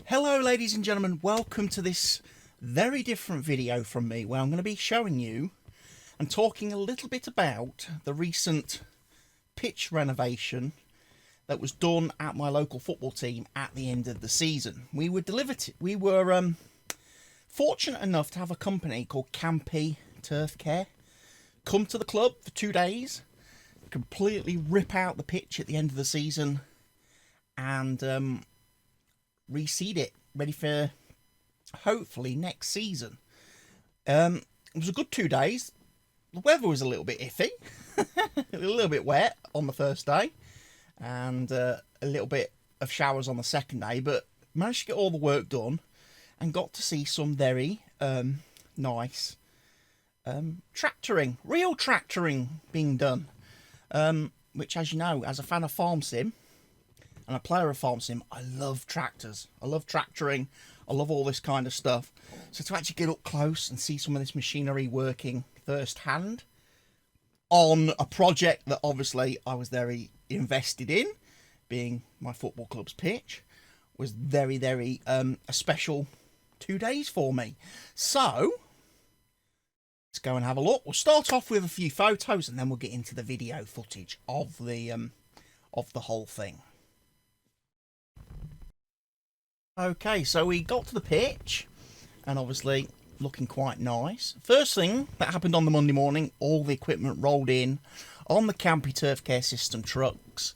Hello ladies and gentlemen, welcome to this very different video from me where I'm going to be showing you and talking a little bit about the recent pitch renovation that was done at my local football team at the end of the season. We were fortunate enough to have a company called Campey Turf Care come to the club for 2 days, completely rip out the pitch at the end of the season and reseed it, ready for hopefully next season. It was a good 2 days. The weather was a little bit iffy, a little bit wet on the first day, and a little bit of showers on the second day, but managed to get all the work done and got to see some very nice real tractoring being done, which, as you know, as a fan of Farm Sim and a player of Farm Sim, I love tractors. I love tractoring. I love all this kind of stuff. So to actually get up close and see some of this machinery working firsthand on a project that obviously I was very invested in, being my football club's pitch, was very, very a special 2 days for me. So let's go and have a look. We'll start off with a few photos and then we'll get into the video footage of the whole thing. Okay, so we got to the pitch, and obviously looking quite nice. First thing that happened on the Monday morning, all the equipment rolled in on the Campey Turf Care System trucks.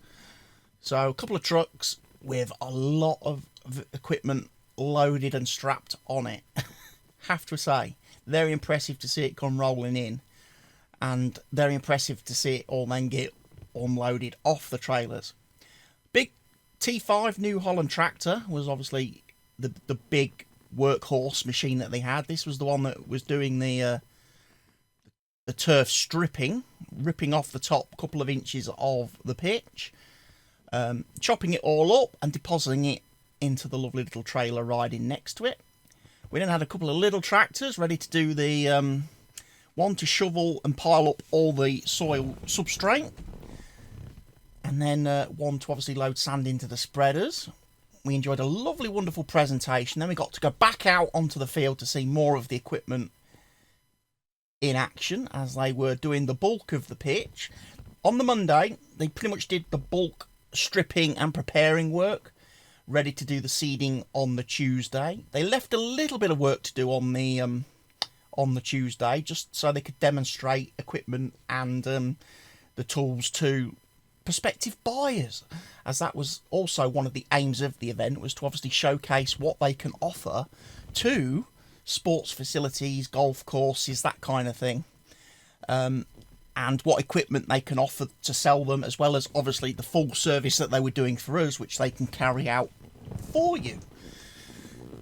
So a couple of trucks with a lot of equipment loaded and strapped on it. Have to say, very impressive to see it come rolling in, and very impressive to see it all then get unloaded off the trailers. Big T5 New Holland tractor was obviously the big workhorse machine that they had. This was the one that was doing the turf stripping, ripping off the top couple of inches of the pitch, chopping it all up and depositing it into the lovely little trailer riding next to it. We then had a couple of little tractors ready to do the one to shovel and pile up all the soil substrate, and then one to obviously load sand into the spreaders. We enjoyed a lovely, wonderful presentation. Then we got to go back out onto the field to see more of the equipment in action as they were doing the bulk of the pitch. On the Monday, they pretty much did the bulk stripping and preparing work, ready to do the seeding on the Tuesday. They left a little bit of work to do on the Tuesday, just so they could demonstrate equipment and the tools to prospective buyers, as that was also one of the aims of the event, was to obviously showcase what they can offer to sports facilities, golf courses, that kind of thing, and what equipment they can offer to sell them, as well as obviously the full service that they were doing for us, which they can carry out for you.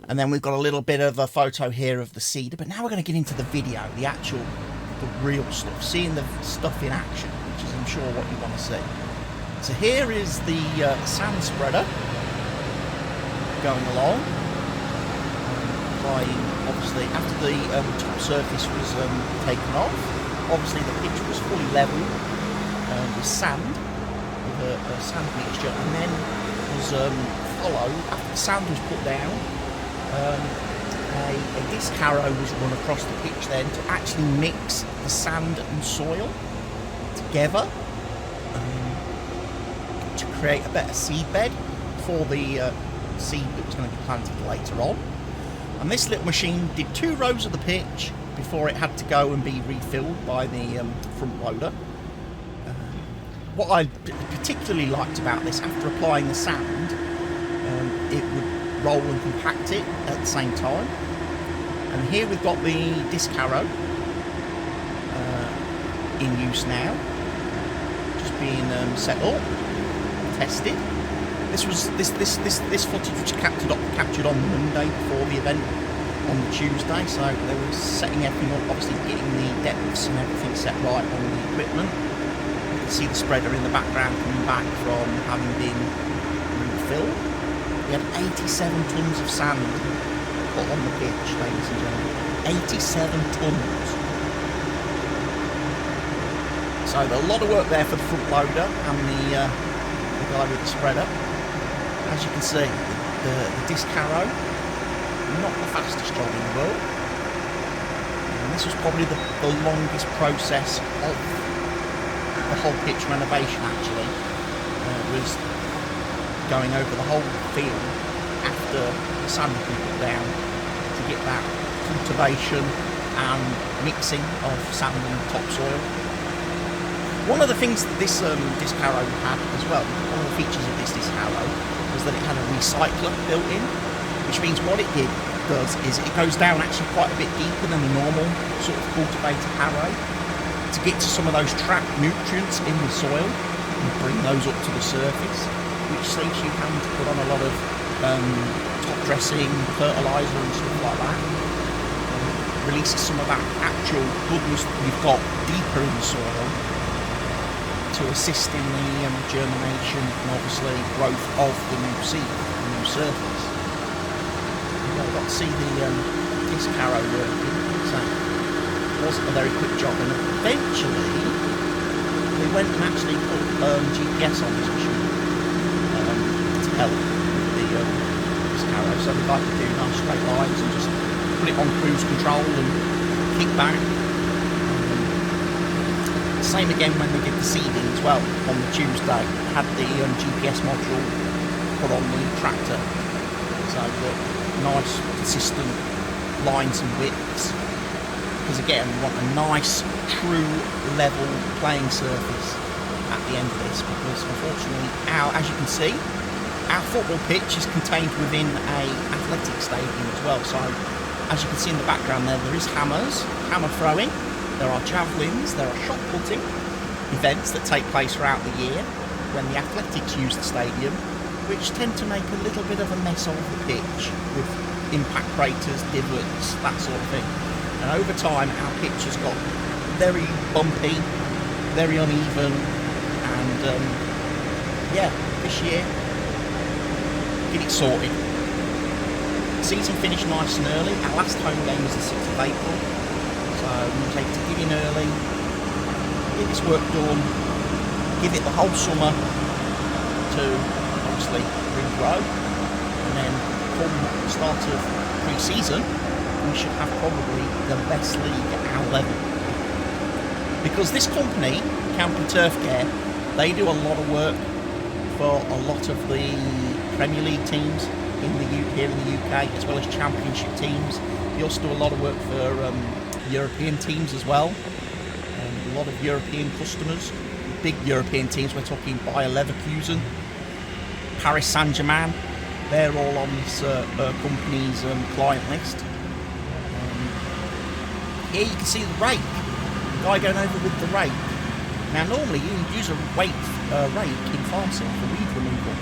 And then we've got a little bit of a photo here of the seeder, but now we're going to get into the video, the real stuff, seeing the stuff in action, which is, I'm sure, what you want to see. So here is the sand spreader going along, applying, obviously, after the top surface was taken off. Obviously the pitch was fully level with sand, with a sand mixture, and then was followed, after the sand was put down, a disc harrow was run across the pitch then to actually mix the sand and soil together to create a better seed bed for the seed that was going to be planted later on. And this little machine did 2 rows of the pitch before it had to go and be refilled by the front loader. What I particularly liked about this, after applying the sand, it would roll and compact it at the same time. And here we've got the disc harrow in use now, just being set up, tested. This footage was captured on Monday before the event on the Tuesday, so they were setting everything up, obviously getting the depths and everything set right on the equipment. You can see the spreader in the background coming back from having been refilled. We had 87 tonnes of sand put on the pitch, ladies and gentlemen. 87 tonnes. So a lot of work there for the front loader and the guy with the spreader. As you can see, the disc harrow, not the fastest job in the world. And this was probably the longest process of the whole pitch renovation actually. Was going over the whole field after the sand had been put down to get that cultivation and mixing of sand and topsoil. One of the things that this disc harrow had as well, one of the features of this disc harrow, was that it had a recycler built in, which means what it does is it goes down actually quite a bit deeper than a normal sort of cultivated harrow to get to some of those trapped nutrients in the soil and bring those up to the surface, which saves you having to put on a lot of top dressing, fertiliser and stuff like that. Releases some of that actual goodness that you've got deeper in the soil to assist in the germination and obviously growth of the new seed, the new surface. I got to see the disc harrow working, so it wasn't a very quick job, and eventually we went and actually put GPS on this machine to help with the disc harrow, so we like to do nice straight lines and just put it on cruise control and kick back. Same again when we did the seeding as well on the Tuesday. Had the GPS module put on the tractor, so that nice consistent lines and widths. Because again, we want a nice, true, level playing surface at the end of this. Because unfortunately, as you can see, our football pitch is contained within a athletic stadium as well. So as you can see in the background there is hammers, hammer throwing. There are javelins, there are shot putting events that take place throughout the year when the athletics use the stadium, which tend to make a little bit of a mess of the pitch with impact craters, divots, that sort of thing. And over time our pitch has got very bumpy, very uneven, and yeah, this year, get it sorted. Season finished nice and early. Our last home game was the 6th of April. So we'll take to get in early, get this work done, give it the whole summer to obviously regrow, and then come the start of pre-season, we should have probably the best league at our level. Because this company, Campey Turf Care, they do a lot of work for a lot of the Premier League teams here in the UK, as well as Championship teams. They also do a lot of work for European teams as well. A lot of European customers, big European teams. We're talking Bayer Leverkusen, Paris Saint-Germain. They're all on this company's client list. Here you can see the rake. The guy going over with the rake. Now normally you use a rake in farm sim for weed removal.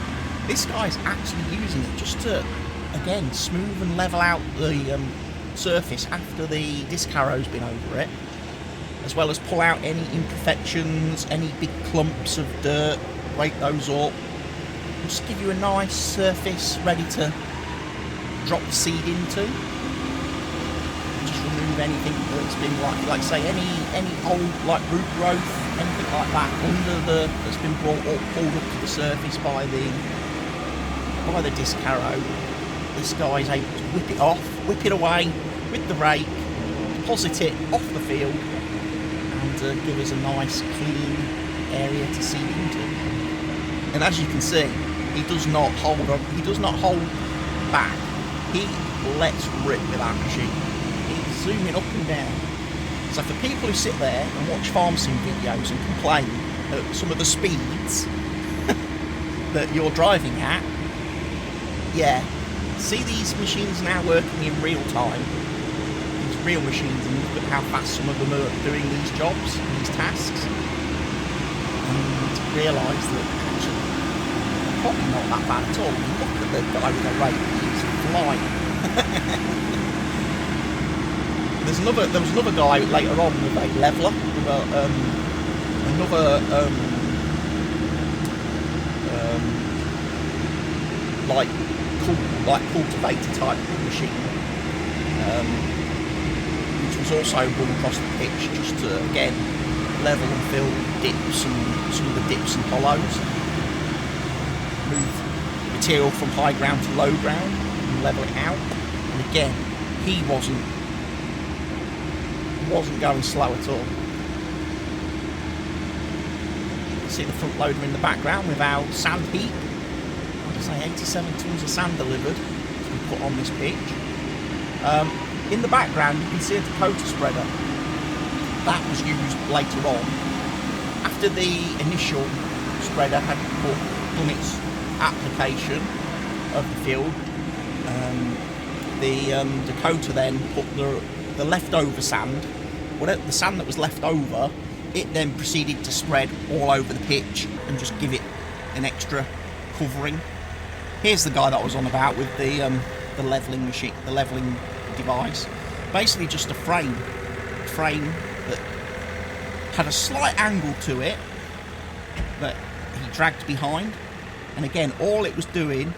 This guy's actually using it just to, again, smooth and level out the surface after the disc harrow's been over it, as well as pull out any imperfections, any big clumps of dirt, rake those up, and just give you a nice surface ready to drop the seed into. Just remove anything that's been like say any old like root growth, anything like that that's been brought up, pulled up to the surface by the disc harrow. This guy's able to whip it off, whip it away with the rake, deposit it off the field, and give us a nice clean area to seed into. And as you can see, he does not hold back. He lets rip with that machine. He's zooming up and down. So for people who sit there and watch farm sim videos and complain at some of the speeds that you're driving at, yeah, see these machines now working in real time, these real machines, and look at how fast some of them are doing these jobs, these tasks, and realise that actually they're probably not that bad at all. Look at the guy with the rake, he's flying. There was another guy later on with a leveller, with another cultivator type machine, which was also run across the pitch just to again level and fill dips and some of the dips and hollows. Move material from high ground to low ground and level it out. And again, he wasn't going slow at all. You can see the front loader in the background with our sand heap. Like I say, 87 tons of sand delivered to be put on this pitch. In the background, you can see a Dakota spreader. That was used later on. After the initial spreader had done its application of the field, the Dakota then put the leftover sand, the sand that was left over, it then proceeded to spread all over the pitch and just give it an extra covering. Here's the guy that I was on about with the levelling machine, the levelling device. Basically just a frame that had a slight angle to it that he dragged behind, and again all it was doing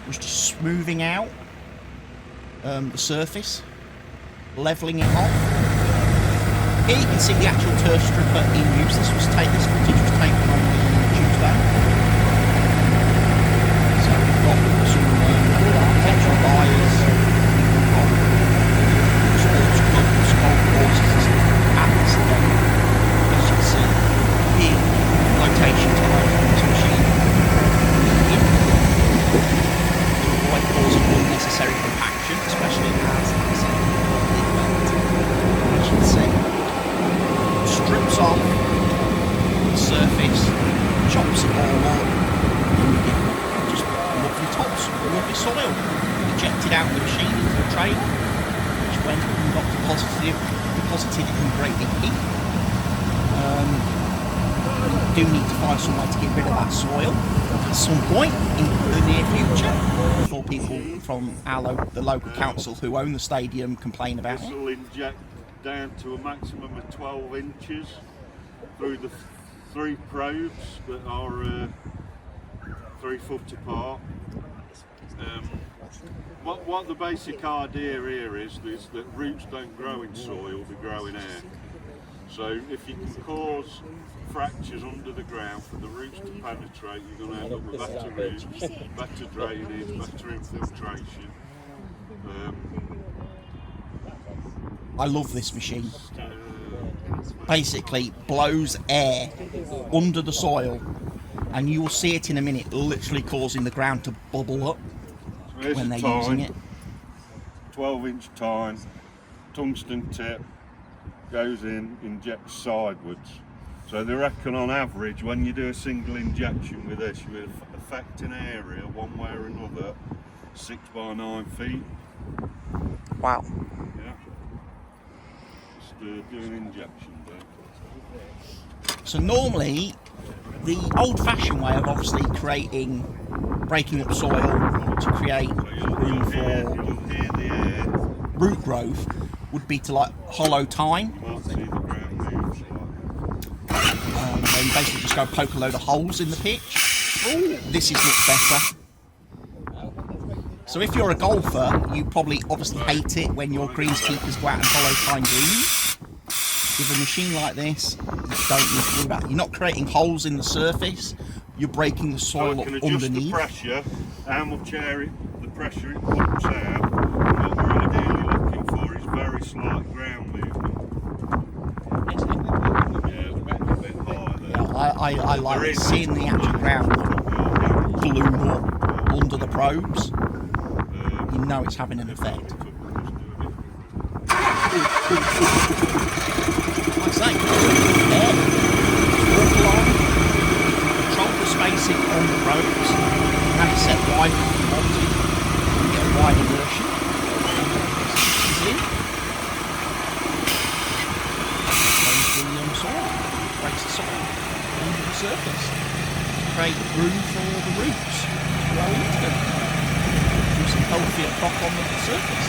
was just smoothing out the surface, levelling it off. Here you can see the actual turf stripper in use. This footage was taken on Tuesday. So we've got some petrol buyers, sports clubs, golf courses at this event. As you can see here, flotation time on this machine. To avoid causing unnecessary compaction, especially as it's an event. As you can see, strips off the surface, chops it all up, and you get just lovely tops, lovely soil ejected out of the machine into the trailer, which when got deposited in great big heat. You do need to find some way to get rid of that soil at some point in the near future before people from the local council who own the stadium complain about it. This will inject down to a maximum of 12 inches through the 3 probes that are 3 foot apart. What the basic idea here is that roots don't grow in soil, they grow in air. So if you can cause fractures under the ground for the roots to penetrate, you're going to end up with better roots, better drainage, better infiltration. I love this machine. Basically blows air under the soil, and you will see it in a minute, literally causing the ground to bubble up when they're using it. 12-inch tine, tungsten tip, goes in, injects sidewards. So they reckon on average when you do a single injection with this, you will affect an area one way or another 6 by 9 feet. Wow. Yeah. Just do an injection there. So normally the old-fashioned way of obviously breaking up soil to create room for root growth would be to hollow tine. Where you basically just go poke a load of holes in the pitch. This is much better. So if you're a golfer, you probably obviously hate it when your greenskeepers go out and hollow tine greens. With a machine like this, you don't need to worry about it. You're not creating holes in the surface, you're breaking the soil up underneath. The pressure, how much air the pressure it pumps out. What we're ideally looking for is very slight ground movement. I like seeing the actual ground balloon up under the probes. You know it's having an effect. Like I say, walk along, control the spacing on the probes, and it's set wide if you want to. You get a wide immersion. Easily. Breaks the soil under the surface to create room for the roots to grow into them. Do some healthier crop on the surface.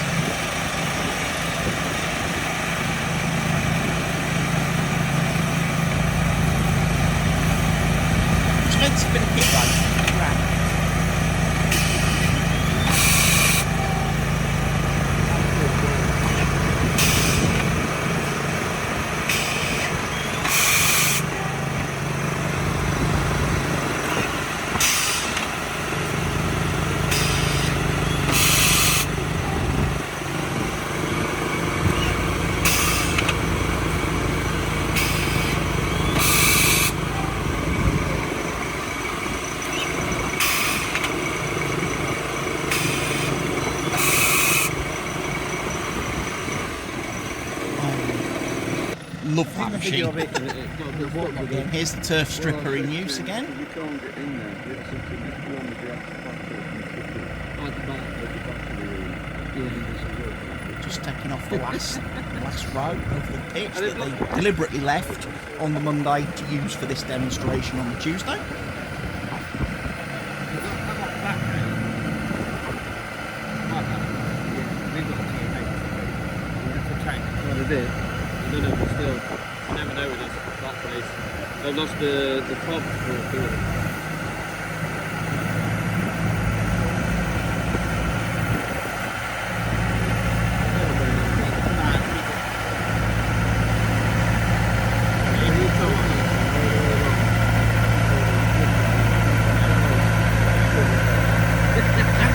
Expensive bit of kit though, £20,000. love that machine. Of it, got a bit of water again. Here's the turf stripper in use again. You can't get in there. It's something that's beyond the grass factor and stick it At the back. at the back of the room. Yeah. Just taking off the last row of the pitch that they deliberately left on the Monday to use for this demonstration on the Tuesday. Well, they did. I don't know, but still, you never know with that place. They've lost the pub for a few.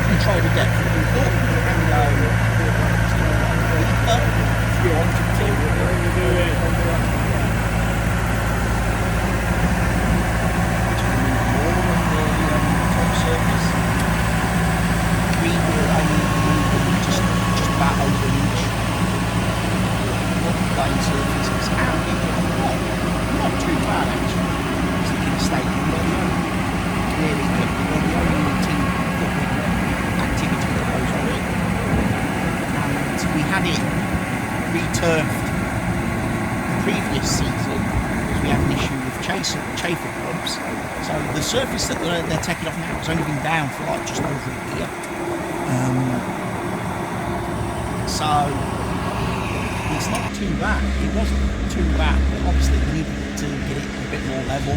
Control the depth of the ball and go deeper if you wanted top surface. We were able to move just about over an inch of the playing surfaces, and it was not too bad actually. It's in a state clearly the only team activity that goes on it. And we had it re-turfed the previous season because we had an issue with chafer clubs. So the surface that they're taking off now has only been down for like just over a year. So it's not too bad. It wasn't too bad, but obviously we needed to get it a bit more level.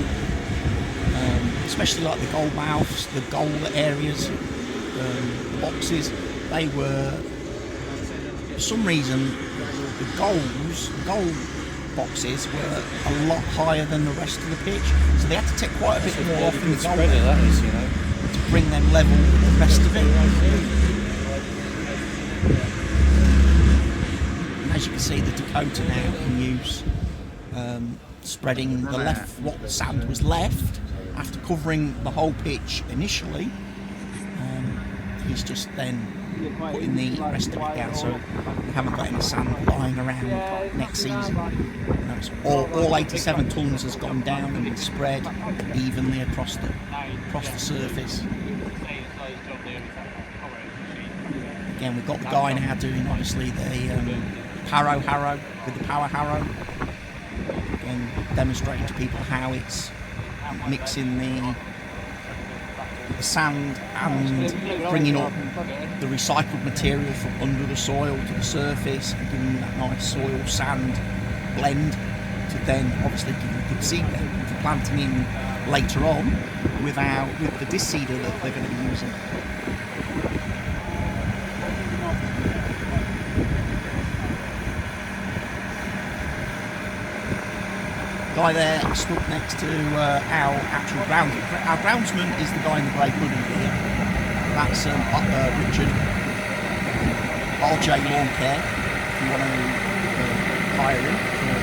Especially like the goal mouths, the goal areas, the boxes, they were, for some reason, the goal boxes were a lot higher than the rest of the pitch, so they had to take quite a bit more off in the goal to bring them level with the rest of it. And as you can see, the Dakota now in use, spreading the left, what sand was left after covering the whole pitch initially. He's just then putting the rest of it down, so we haven't got any sand lying around next season. All 87 tonnes has gone down and been spread evenly across the surface. Again, we've got the guy now doing obviously the harrow with the power harrow, and demonstrating to people how it's mixing the sand and bringing up the recycled material from under the soil to the surface and giving that nice soil sand blend to then obviously give a good seed then for planting in later on with the disc seeder that they're going to be using. Guy there stuck next to our actual groundsman is the guy in the grey hoodie here. That's Richard, RJ Lawn Care, if you want to hire him for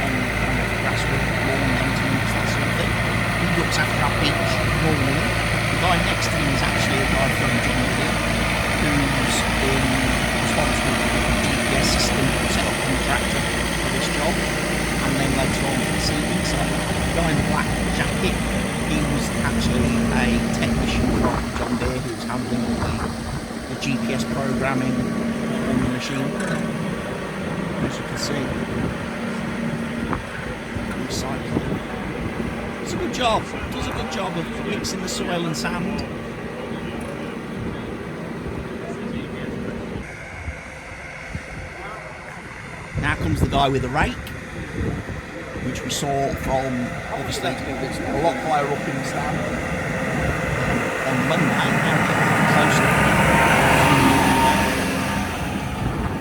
any kind of grasswood lawn maintenance, that sort of thing. He looks after our beach normally. The guy next to him is actually a guy from John Deere who's been responsible for the GPS system set up on the tractor for this job. And then later on for the season, so the guy in the black jacket, he was actually a technician from John Deere who was handling all the GPS programming on the machine, as you can see. Recycling. It's a good job, does a good job of mixing the soil and sand. Now comes the guy with the rake, which we saw from obviously a lot higher up in the stand on Monday.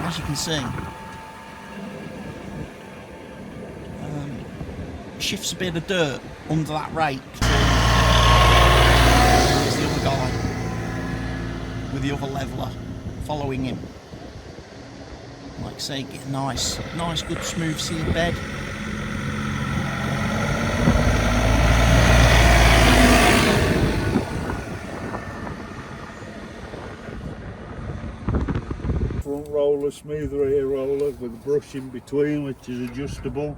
Now as you can see, shifts a bit of dirt under that rake. There's the other guy with the other leveller following him. Like I say, get a nice good smooth seed bed. front roller, smoother rear roller with a brush in between, which is adjustable.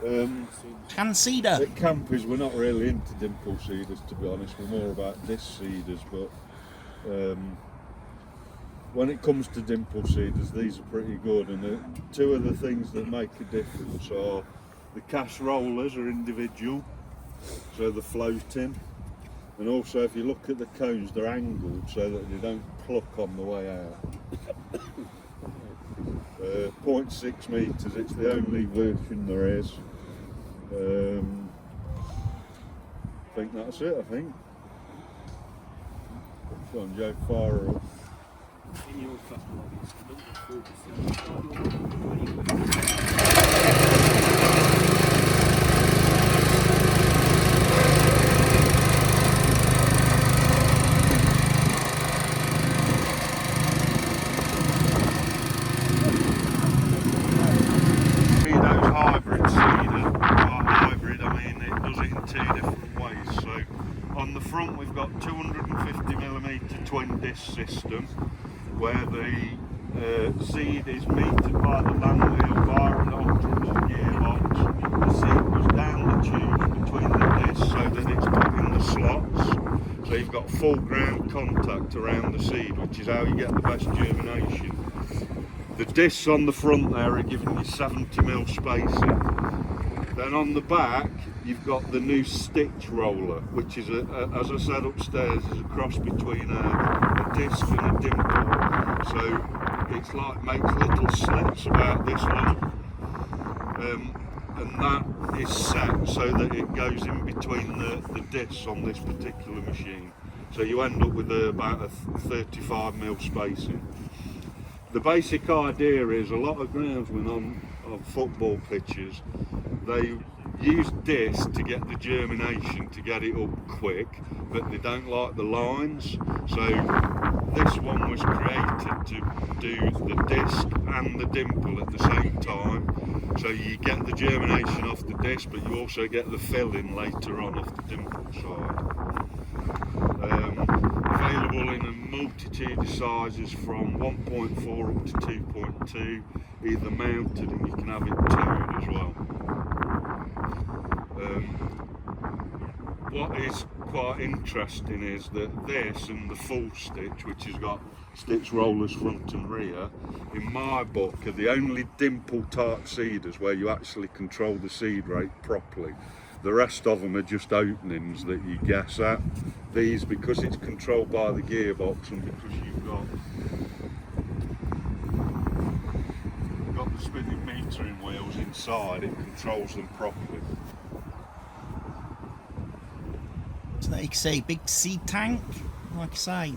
Can cedar. At Campey's, we're not really into dimple seeders, to be honest. We're more about disc seeders, but when it comes to dimple seeders, these are pretty good. And two of the things that make a difference are the cast rollers are individual, so they're floating. And also, if you look at the cones, they're angled so that they don't pluck on the way out. 0.6 metres, it's the only version there is. I think that's it, I think. Go on, Joe, fire up. In your customer, it's number 250mm twin disc system where the seed is metered by the land wheel via an alternating gearbox. The seed goes down the tube between the discs so that it's put in the slots, so you've got full ground contact around the seed, which is how you get the best germination. The discs on the front there are giving you 70mm spacing. Then on the back you've got the new stitch roller, which is, as I said upstairs, is a cross between a disc and a dimple. So it's like makes little slits about this long, and that is set so that it goes in between the discs on this particular machine. So you end up with about a 35mm spacing. The basic idea is a lot of groundsmen on football pitches, they use discs to get the germination, to get it up quick, but they don't like the lines. So this one was created to do the disc and the dimple at the same time. So you get the germination off the disc, but you also get the filling later on off the dimple side. Available in a multitude of sizes from 1.4 up to 2.2, either mounted, and you can have it towed as well. What is quite interesting is that this and the full stitch, which has got stitch rollers front and rear, in my book are the only dimple type seeders where you actually control the seed rate properly. The rest of them are just openings that you guess at. These, because it's controlled by the gearbox and because you've got the spinning metering wheels inside, it controls them properly. So there you can see, big seed tank, like I say.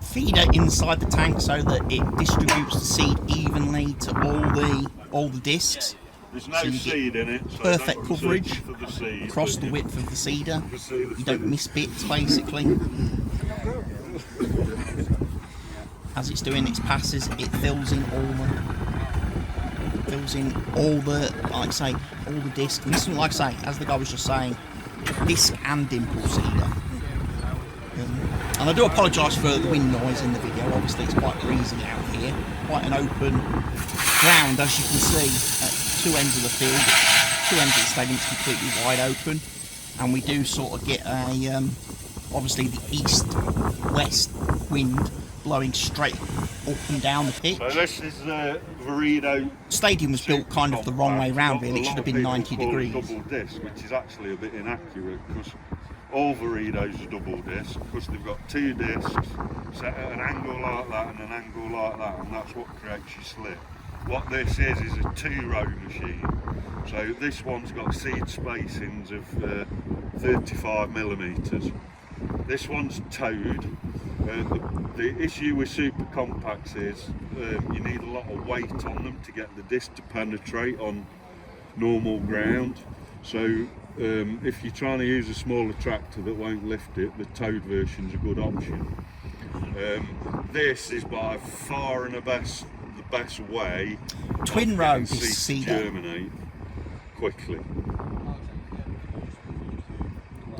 Feeder inside the tank so that it distributes the seed evenly to all the discs. There's no seed in it, so perfect coverage for the seed, across the width of the seeder. You don't miss bits, basically. As it's doing its passes, it fills in all the like I say, all the discs. And this is, like I say, as the guy was just saying, disc and dimple seeder. And I do apologise for the wind noise in the video. Obviously, it's quite breezy out here, quite an open ground, as you can see. At two ends of the field, two ends of the stadium, it's completely wide open, and we do sort of get a obviously the east-west wind blowing straight up and down the pitch. So this is the Viredo. Stadium was built kind of the wrong way round, really. It should have been 90 degrees. Double disc, which is actually a bit inaccurate because all Viredos are double disc because they've got two discs set at an angle like that and an angle like that, and that's what creates your slip. What this is a two-row machine. So this one's got seed spacings of 35mm. This one's towed. The issue with super compacts is you need a lot of weight on them to get the disc to penetrate on normal ground. So if you're trying to use a smaller tractor that won't lift it, the towed version's a good option. This is by far and the best way twin row seeds to germinate quickly.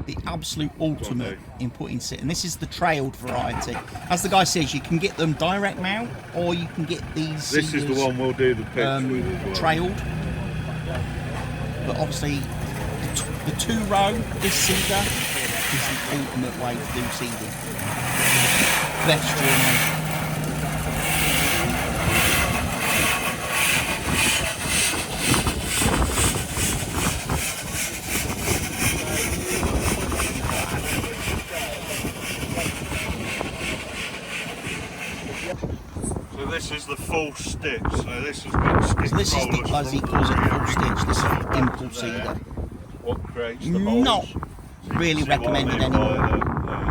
the absolute ultimate in putting seed. And this is the trailed variety. As the guy says, you can get them direct mount, or you can get these. This is the one we'll do the pitch with as well. Trailed. But obviously, the 2-row, this seeder is the ultimate way to do seeding. Best germination. So this is the full stitch. So this has been stitched. So this is the, as he calls it, full stitch. This is the impulse seeder. What creates the holes? Not really recommended anymore.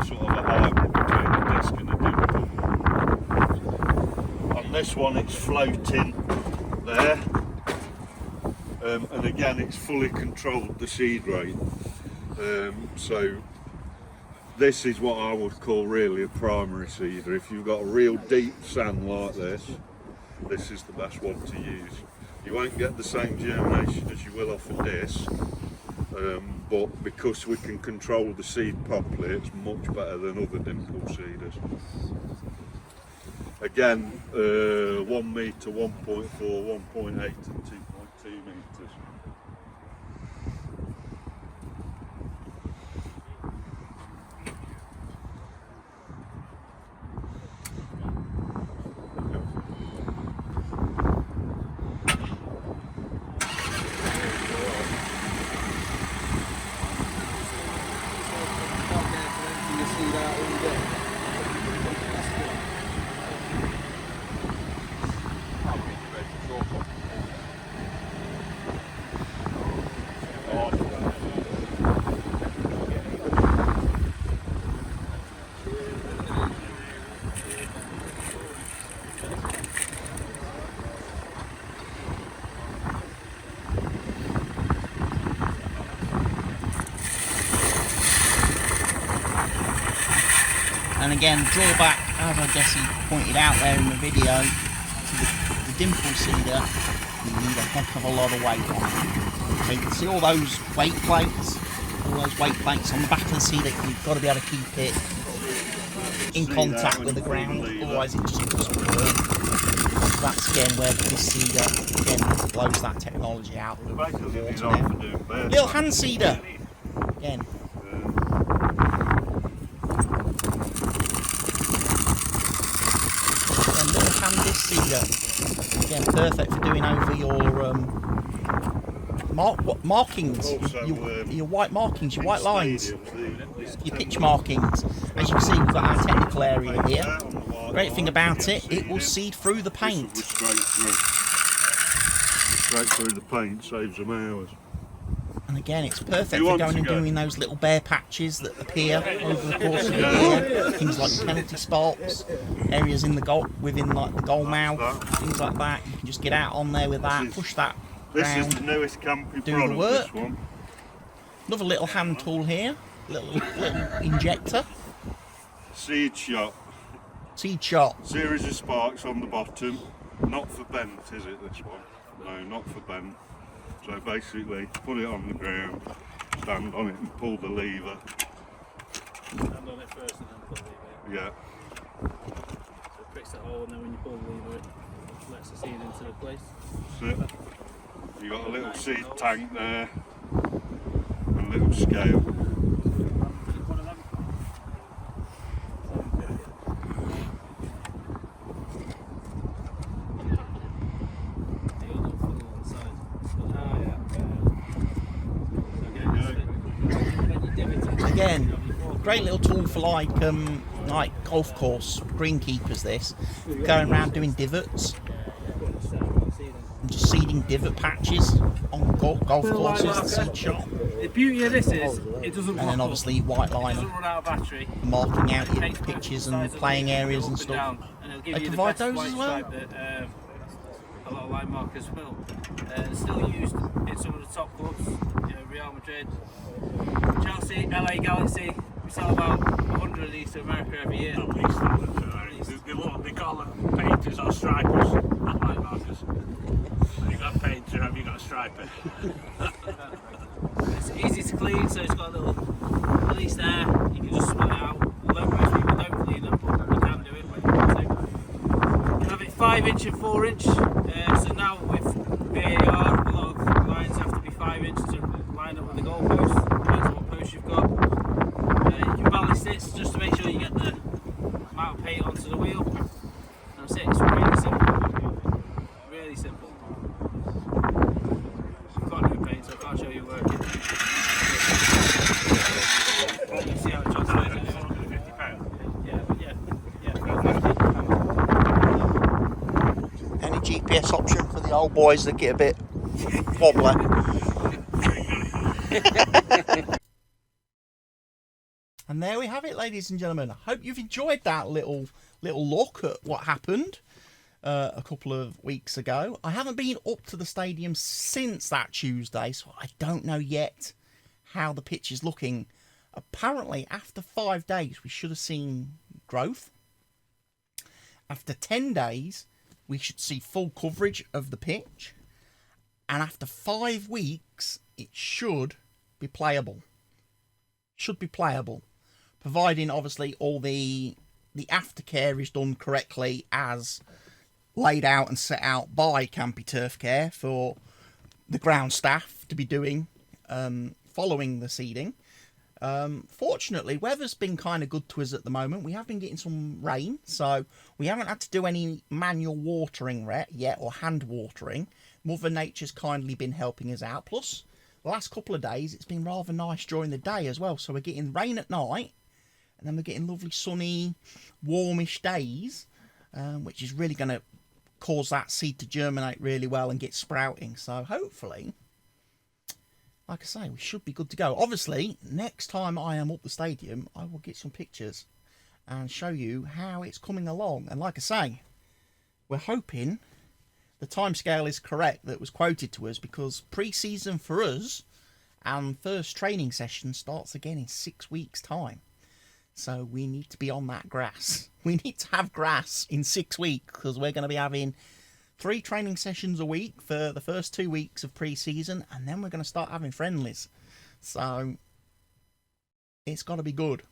Sort of a hybrid between the disc and the dimple. On this one, it's floating there, and again, it's fully controlled the seed rate. So this is what I would call really a primary seeder. If you've got a real deep sand like this, this is the best one to use. You won't get the same germination as you will off a disc, but because we can control the seed properly, it's much better than other dimple seeders. Again, 1 metre, 1.4, 1.8 and 2.2 metres. And again, drawback, as I guess he pointed out there in the video, to the dimple seeder, you need a heck of a lot of weight on it. So you can see all those weight plates, on the back of the seeder. You've got to be able to keep it in contact with the ground, otherwise it just doesn't work. That's again where this seeder again blows that technology out. Little hand seeder again. This seeder, again, perfect for doing over your markings, your white markings, your white lines, your pitch markings. As you can see, we've got our technical area here. Great thing about it, it will seed through the paint. Straight through the paint, saves them hours. And again, it's perfect for going and doing those little bare patches that appear over the course of the year. Things like penalty spots, areas in the goal, within like the goal mouth, things like that. You can just get out on there with that, push that This round, is the newest Campey do product, the work. this one. Another little hand tool here, little injector. Seed shot. Seed shot. Series of sparks on the bottom. Not for bent, is it, this one? No, not for bent. So basically, put it on the ground, stand on it and pull the lever. Stand on it first and then pull the lever. Yeah. So it pricks the hole, and then when you pull the lever, it lets the seed into the place. That's it. You got a little seed tank there, and a little scale. Again, great little tool for like golf course greenkeepers. This going around doing divots and just seeding divot patches on golf courses. The seed shot. The beauty of this is it doesn't. And then obviously white line, run out of battery. marking out your pitches and playing areas and stuff. They provide those as well. That, a lot of line markers will. It's still used in some of the top clubs, Real Madrid, Chelsea, LA Galaxy. We sell about 100 of these to America every year. At least they call them painters or stripers, not line markers. Have you got a painter, have you got a striper? It's easy to clean, so it's got a little 5" and 4". So now with VAR, a lot of lines have to be 5" to line up with the goalpost, depends on what post you've got. You can ballast it just to make sure you get the amount of paint onto the wheel. That's it, it's really simple. Really simple. I've got new paint, so I can't show you working. You see how it transfers it? Any GPS option for the old boys that get a bit wobbly? And there we have it, ladies and gentlemen. I hope you've enjoyed that little look at what happened a couple of weeks ago. I haven't been up to the stadium since that Tuesday, so I don't know yet how the pitch is looking. Apparently, after 5 days, we should have seen growth. After 10 days, we should see full coverage of the pitch. And after 5 weeks, it should be playable. Should be playable. Providing, obviously, all the aftercare is done correctly as laid out and set out by Campey Turf Care for the ground staff to be doing following the seeding. Fortunately, weather's been kind of good to us at the moment. We have been getting some rain, so we haven't had to do any manual watering yet or hand watering. Mother Nature's kindly been helping us out. Plus, the last couple of days, it's been rather nice during the day as well. So we're getting rain at night, and then we're getting lovely sunny, warmish days, which is really going to cause that seed to germinate really well and get sprouting. So hopefully, like I say, we should be good to go. Obviously, next time I am up the stadium, I will get some pictures and show you how it's coming along. And like I say, we're hoping the timescale is correct that was quoted to us, because pre-season for us and first training session starts again in 6 weeks' time. So we need to be on that grass. We need to have grass in 6 weeks, because we're going to be having 3 training sessions a week for the first 2 weeks of pre-season, and then we're going to start having friendlies. So it's got to be good.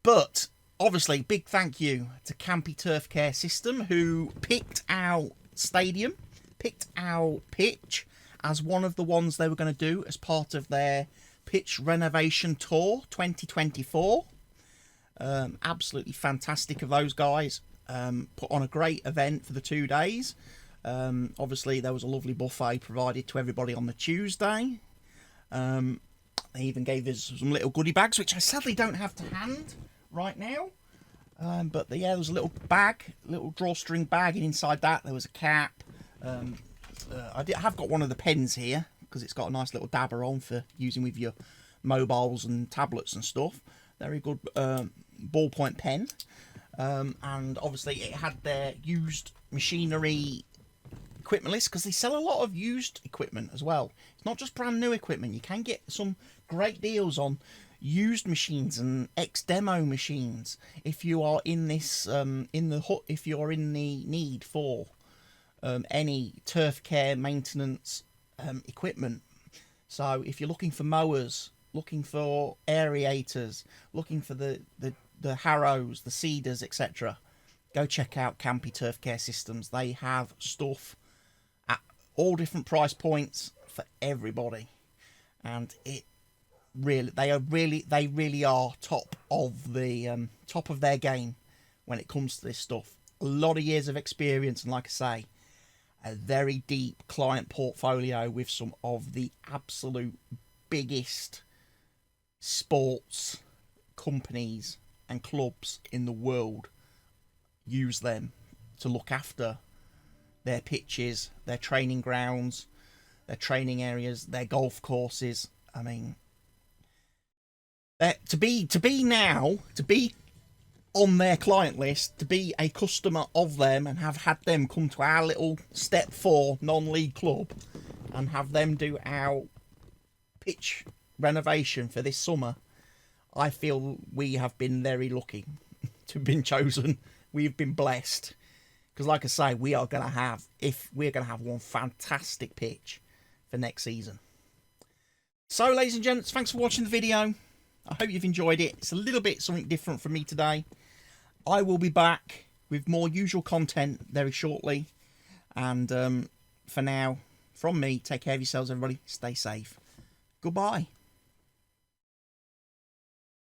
But obviously, big thank you to Campey Turf Care System, who picked our stadium, picked our pitch as one of the ones they were going to do as part of their pitch renovation tour 2024. Absolutely fantastic of those guys. Put on a great event for the 2 days. Obviously, there was a lovely buffet provided to everybody on the Tuesday. They even gave us some little goodie bags, which I sadly don't have to hand right now. But yeah, there was a little bag, little drawstring bag, and inside that there was a cap. I have got one of the pens here, because it's got a nice little dabber on for using with your mobiles and tablets and stuff. Very good ballpoint pen. And obviously it had their used machinery equipment list, because they sell a lot of used equipment as well. It's not just brand new equipment. You can get some great deals on used machines and ex-demo machines if you are in this if you're in the need for any turf care maintenance equipment. So if you're looking for mowers, looking for aerators, looking for the harrows, the seeders, etc., go check out Campey Turf Care Systems. They have stuff at all different price points for everybody, and they really are top of their game when it comes to this stuff. A lot of years of experience, and like I say, a very deep client portfolio with some of the absolute biggest sports companies and clubs in the world. Use them to look after their pitches, their training grounds, their training areas, their golf courses. I mean, to be on their client list, to be a customer of them, and have had them come to our little Step 4 non-league club and have them do our pitch renovation for this summer, I feel we have been very lucky to have been chosen. We've been blessed, because like I say, we're going to have one fantastic pitch for next season. So ladies and gents, thanks for watching the video. I hope you've enjoyed it. It's a little bit something different from me today. I will be back with more usual content very shortly. And for now, from me, take care of yourselves, everybody. Stay safe. Goodbye.